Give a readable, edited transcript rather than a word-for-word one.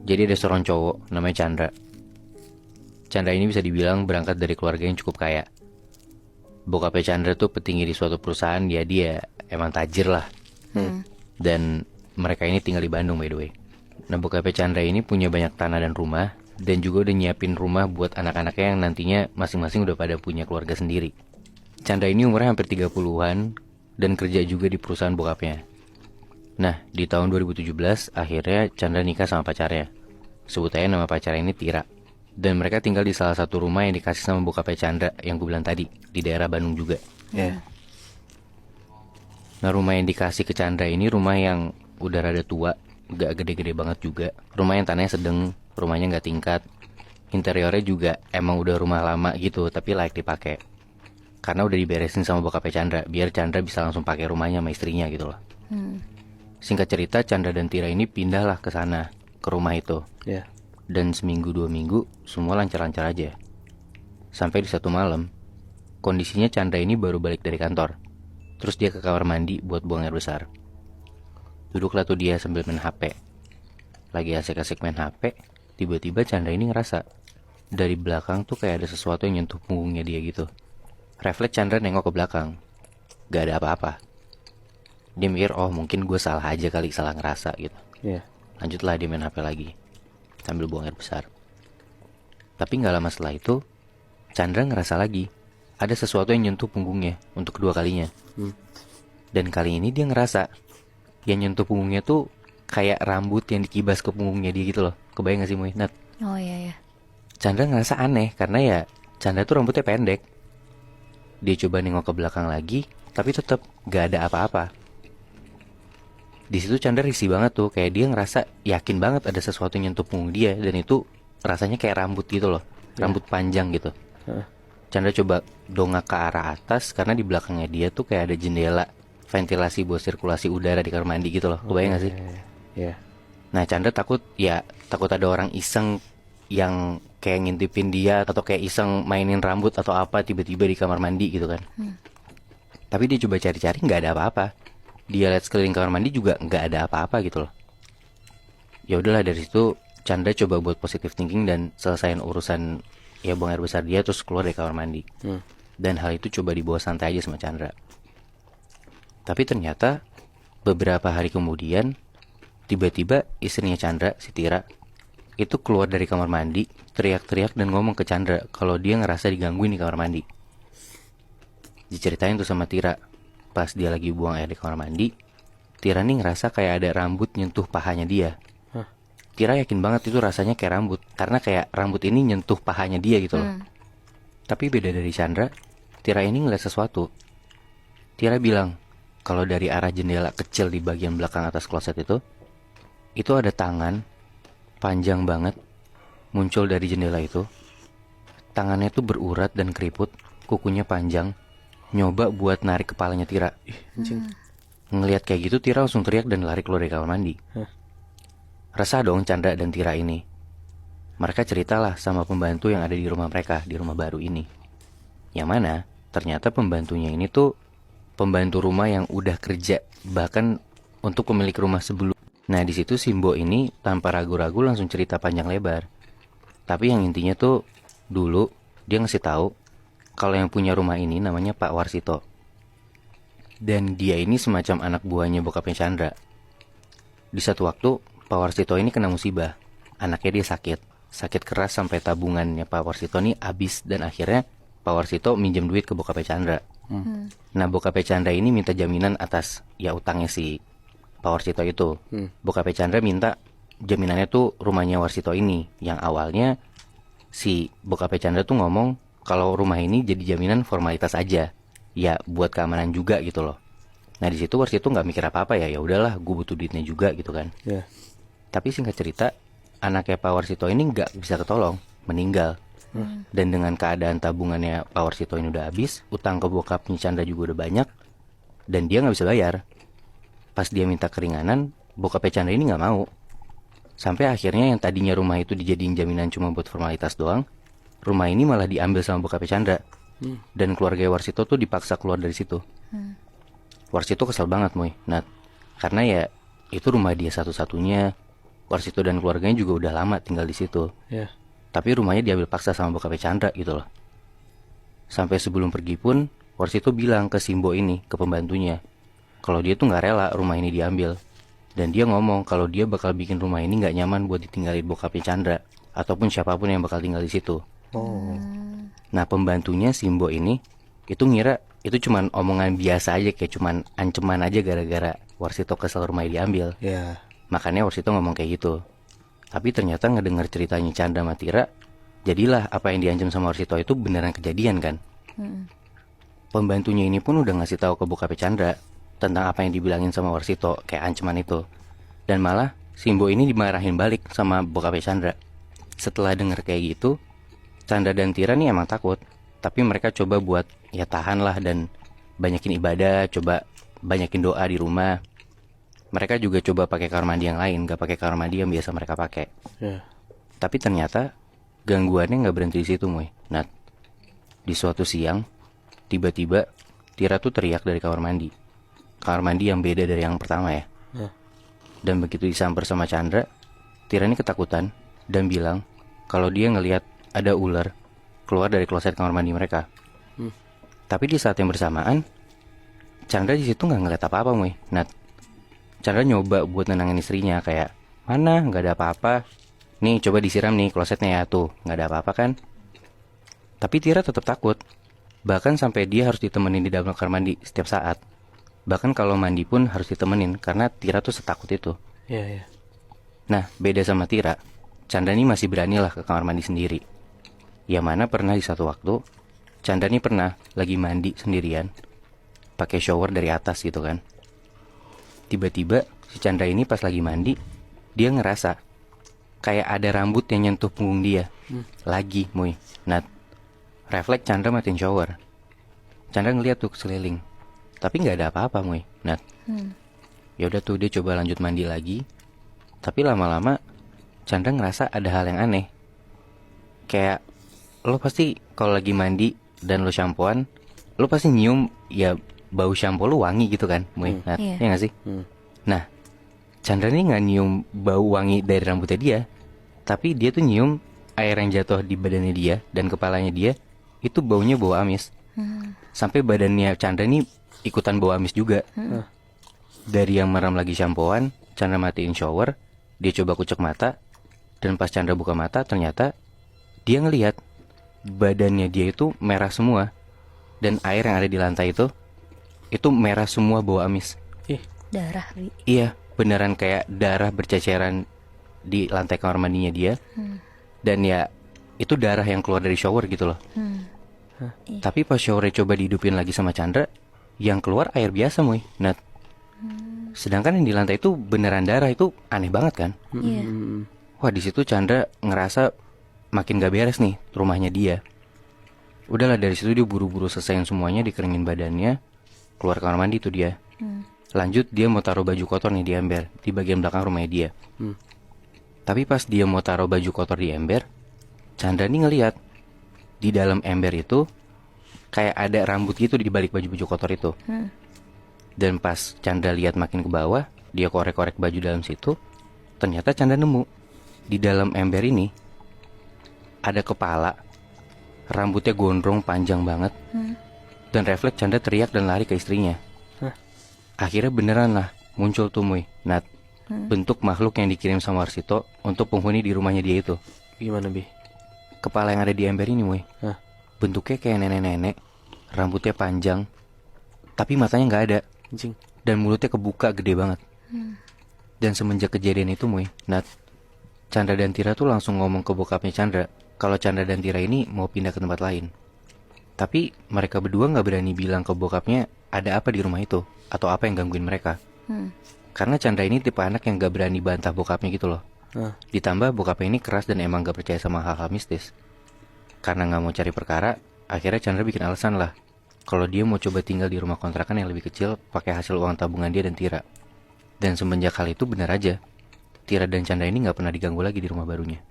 Jadi ada seorang cowok namanya Chandra. Chandra ini bisa dibilang berangkat dari keluarga yang cukup kaya. Bokapnya Chandra tuh petinggi di suatu perusahaan, dia emang tajir lah. Dan mereka ini tinggal di Bandung by the way. Nah, bokapnya Chandra ini punya banyak tanah dan rumah, dan juga udah nyiapin rumah buat anak-anaknya yang nantinya masing-masing udah pada punya keluarga sendiri. Chandra ini umurnya hampir 30-an dan kerja juga di perusahaan bokapnya. Nah, di tahun 2017 akhirnya Chandra nikah sama pacarnya. Sebut aja nama pacarnya ini Tira. Dan mereka tinggal di salah satu rumah yang dikasih sama bokapnya Chandra yang gue bilang tadi, di daerah Bandung juga. Nah, rumah yang dikasih ke Chandra ini rumah yang udah rada tua, gak gede-gede banget juga. Rumah yang tanahnya sedang, rumahnya gak tingkat. Interiornya juga emang udah rumah lama gitu, tapi layak dipakai. Karena udah diberesin sama bokapnya Chandra, biar Chandra bisa langsung pakai rumahnya sama istrinya gitu loh. Singkat cerita, Chandra dan Tira ini pindahlah ke sana, ke rumah itu. Dan seminggu 2 minggu, semua lancar-lancar aja. Sampai di satu malam, kondisinya Chandra ini baru balik dari kantor. Terus dia ke kamar mandi buat buang air besar. Duduklah tuh dia sambil main HP. Lagi asik-asik main HP, tiba-tiba Chandra ini ngerasa dari belakang tuh kayak ada sesuatu yang nyentuh punggungnya dia gitu. Refleks Chandra nengok ke belakang. Gak ada apa-apa. Dia mikir, oh mungkin gue salah aja kali, salah ngerasa gitu. Lanjutlah dia main HP lagi sambil buang air besar. Tapi gak lama setelah itu, Chandra ngerasa lagi ada sesuatu yang nyentuh punggungnya untuk kedua kalinya. Dan kali ini dia ngerasa yang nyentuh punggungnya tuh kayak rambut yang dikibas ke punggungnya dia gitu loh. Kebayang gak sih Muy? Nat? Oh iya ya. Chandra ngerasa aneh karena ya Chandra tuh rambutnya pendek. Dia coba nengok ke belakang lagi, tapi tetap gak ada apa-apa. Di situ Chandra risih banget tuh, kayak dia ngerasa yakin banget ada sesuatu yang nyentuh punggung dia, dan itu rasanya kayak rambut gitu loh, rambut panjang gitu. Chandra coba dongak ke arah atas karena di belakangnya dia tuh kayak ada jendela ventilasi buat sirkulasi udara di kamar mandi gitu loh. Kebayang gak sih? Nah, Chandra takut ada orang iseng yang kayak ngintipin dia atau kayak iseng mainin rambut atau apa tiba-tiba di kamar mandi gitu kan. Tapi dia coba cari-cari nggak ada apa-apa. Dia lihat sekeliling kamar mandi juga nggak ada apa-apa gitu loh. Ya udahlah, dari situ Chandra coba buat positive thinking dan selesain urusan ya buang air besar dia, terus keluar dari kamar mandi. Dan hal itu coba dibawa santai aja sama Chandra. Tapi ternyata beberapa hari kemudian tiba-tiba istrinya Chandra, si Tira, itu keluar dari kamar mandi, teriak-teriak dan ngomong ke Chandra kalau dia ngerasa digangguin di kamar mandi. Diceritain tuh sama Tira, pas dia lagi buang air di kamar mandi, Tira nih ngerasa kayak ada rambut nyentuh pahanya dia. Tira yakin banget itu rasanya kayak rambut, karena kayak rambut ini nyentuh pahanya dia gitu loh. Tapi beda dari Chandra, Tira ini ngeliat sesuatu. Tira bilang kalau dari arah jendela kecil di bagian belakang atas kloset itu ada tangan panjang banget muncul dari jendela itu. Tangannya tuh berurat dan keriput, kukunya panjang, nyoba buat narik kepalanya Tira. Ngelihat kayak gitu, Tira langsung teriak dan lari keluar dari kamar mandi. Resah dong Chandra dan Tira ini. Mereka ceritalah sama pembantu yang ada di rumah mereka, di rumah baru ini. Yang mana ternyata pembantunya ini tuh pembantu rumah yang udah kerja bahkan untuk pemilik rumah sebelum. Nah, di situ Simbo ini tanpa ragu-ragu langsung cerita panjang lebar. Tapi yang intinya tuh dulu dia ngasih tahu kalau yang punya rumah ini namanya Pak Warsito. Dan dia ini semacam anak buahnya bokapnya Chandra. Di satu waktu Pak Warsito ini kena musibah. Anaknya dia sakit keras sampai tabungannya Pak Warsito ini habis, dan akhirnya Pak Warsito minjem duit ke bokapnya Chandra. Nah, bokapnya Chandra ini minta jaminan atas ya utangnya si Pak Warsito itu. Bokapnya Chandra minta jaminannya tuh rumahnya Warsito ini, yang awalnya si bokapnya Chandra tuh ngomong kalau rumah ini jadi jaminan formalitas aja, ya buat keamanan juga gitu loh. Nah, di situ Warsito nggak mikir apa-apa, ya udahlah, gue butuh duitnya juga gitu kan. Tapi singkat cerita, anaknya Pak Warsito ini nggak bisa ketolong, meninggal. Dan dengan keadaan tabungannya Pak Warsito ini udah habis, utang ke bokapnya Chandra juga udah banyak, dan dia nggak bisa bayar. Pas dia minta keringanan, bokapnya Chandra ini nggak mau. Sampai akhirnya yang tadinya rumah itu dijadiin jaminan cuma buat formalitas doang, rumah ini malah diambil sama bokapnya Chandra. Dan keluarga Warsito tuh dipaksa keluar dari situ. Warsito kesel banget Moy, Nat. Karena ya itu rumah dia satu-satunya. Warsito dan keluarganya juga udah lama tinggal di situ. Ya. Tapi rumahnya diambil paksa sama bokapnya Chandra gitu loh. Sampai sebelum pergi pun, Warsito bilang ke Simbo ini, ke pembantunya, kalau dia tuh nggak rela rumah ini diambil. Dan dia ngomong kalau dia bakal bikin rumah ini nggak nyaman buat ditinggalin bokapnya Chandra ataupun siapapun yang bakal tinggal di situ. Oh. Nah, pembantunya Simbo ini itu ngira itu cuman omongan biasa aja, kayak cuman ancaman aja gara-gara Warsito kesel rumahnya diambil. Ya. Makanya Warsito ngomong kayak gitu. Tapi ternyata ngedenger ceritanya Chandra sama Tira, jadilah apa yang diancam sama Warsito itu beneran kejadian kan. Pembantunya ini pun udah ngasih tahu ke bokapnya Chandra tentang apa yang dibilangin sama Warsito, kayak ancaman itu. Dan malah Simbo ini dimarahin balik sama bokapnya Chandra. Setelah denger kayak gitu, Chandra dan Tira nih emang takut. Tapi mereka coba buat ya tahan lah dan banyakin ibadah, coba banyakin doa di rumah. Mereka juga coba pakai kamar mandi yang lain, gak pakai kamar mandi yang biasa mereka pakai. Ya. Tapi ternyata gangguannya gak berhenti di situ, Moy. Nah, di suatu siang, tiba-tiba Tira tuh teriak dari kamar mandi. Kamar mandi yang beda dari yang pertama ya. Dan begitu disamper sama Chandra, Tira ini ketakutan dan bilang kalau dia ngelihat ada ular keluar dari kloset kamar mandi mereka. Tapi di saat yang bersamaan, Chandra di situ nggak ngeliat apa-apa, Moy. Nah, Chandra nyoba buat nenangin istrinya kayak, mana nggak ada apa-apa. Nih coba disiram nih klosetnya ya, tuh nggak ada apa-apa kan. Tapi Tira tetap takut. Bahkan sampai dia harus ditemenin di dalam kamar mandi setiap saat. Bahkan kalau mandi pun harus ditemenin karena Tira tuh setakut itu. Ya. Nah, beda sama Tira, Chandra ini masih berani lah ke kamar mandi sendiri. Yang mana pernah di satu waktu, Chandra ini pernah lagi mandi sendirian, pakai shower dari atas gitu kan. Tiba-tiba si Chandra ini pas lagi mandi, dia ngerasa kayak ada rambut yang nyentuh punggung dia. Lagi, Moy. Nah, refleks Chandra matiin shower. Chandra ngeliat tuh ke sekeliling. Tapi nggak ada apa-apa, Moy. Nah, ya udah tuh dia coba lanjut mandi lagi. Tapi lama-lama Chandra ngerasa ada hal yang aneh. Kayak lo pasti kalau lagi mandi dan lo shampoan, lo pasti nyium ya bau shampoo lo wangi gitu kan, Moy. Nah, Iya. ya nggak sih? Nah, Chandra ini nggak nyium bau wangi dari rambutnya dia, tapi dia tuh nyium air yang jatuh di badannya dia dan kepalanya dia itu baunya bau amis. Sampai badannya Chandra ini ikutan bau amis juga. Dari yang merem lagi shampoan, Chandra matiin shower, dia coba kucek mata, dan pas Chandra buka mata ternyata dia ngelihat badannya dia itu merah semua, dan air yang ada di lantai itu merah semua bau amis. Darah, Wi. Iya, beneran kayak darah berceceran di lantai kamar mandinya dia. Dan ya itu darah yang keluar dari shower gitu loh. Tapi pas showernya coba dihidupin lagi sama Chandra, yang keluar air biasa, Moy. Nah, sedangkan yang di lantai itu beneran darah, itu aneh banget kan? Iya. Wah, di situ Chandra ngerasa makin gak beres nih rumahnya dia. Udahlah, dari situ dia buru-buru selesaiin semuanya, dikeringin badannya, keluar kamar mandi tuh dia. Lanjut dia mau taruh baju kotor nih di ember di bagian belakang rumahnya dia. Tapi pas dia mau taruh baju kotor di ember, Chandra nih ngeliat di dalam ember itu kayak ada rambut gitu di balik baju-baju kotor itu. Dan pas Chandra lihat makin ke bawah, dia korek-korek baju dalam situ, ternyata Chandra nemu di dalam ember ini ada kepala, rambutnya gondrong panjang banget. Dan refleks Chandra teriak dan lari ke istrinya. Akhirnya beneran lah muncul tuh, Moy. Nat, bentuk makhluk yang dikirim sama Warsito untuk penghuni di rumahnya dia itu. Gimana, Bi? Kepala yang ada di ember ini, Moy, bentuknya kayak nenek-nenek, rambutnya panjang, tapi matanya nggak ada, Anjing. dan mulutnya kebuka gede banget. Dan semenjak kejadian itu, Moy, Nat, Chandra dan Tira tuh langsung ngomong ke bokapnya Chandra kalau Chandra dan Tira ini mau pindah ke tempat lain. Tapi mereka berdua nggak berani bilang ke bokapnya ada apa di rumah itu atau apa yang gangguin mereka. Karena Chandra ini tipe anak yang gak berani bantah bokapnya gitu loh. Ditambah bokapnya ini keras dan emang gak percaya sama hal-hal mistis. Karena gak mau cari perkara, akhirnya Chandra bikin alasan lah kalau dia mau coba tinggal di rumah kontrakan yang lebih kecil pakai hasil uang tabungan dia dan Tira. Dan semenjak hal itu benar aja, Tira dan Chandra ini gak pernah diganggu lagi di rumah barunya.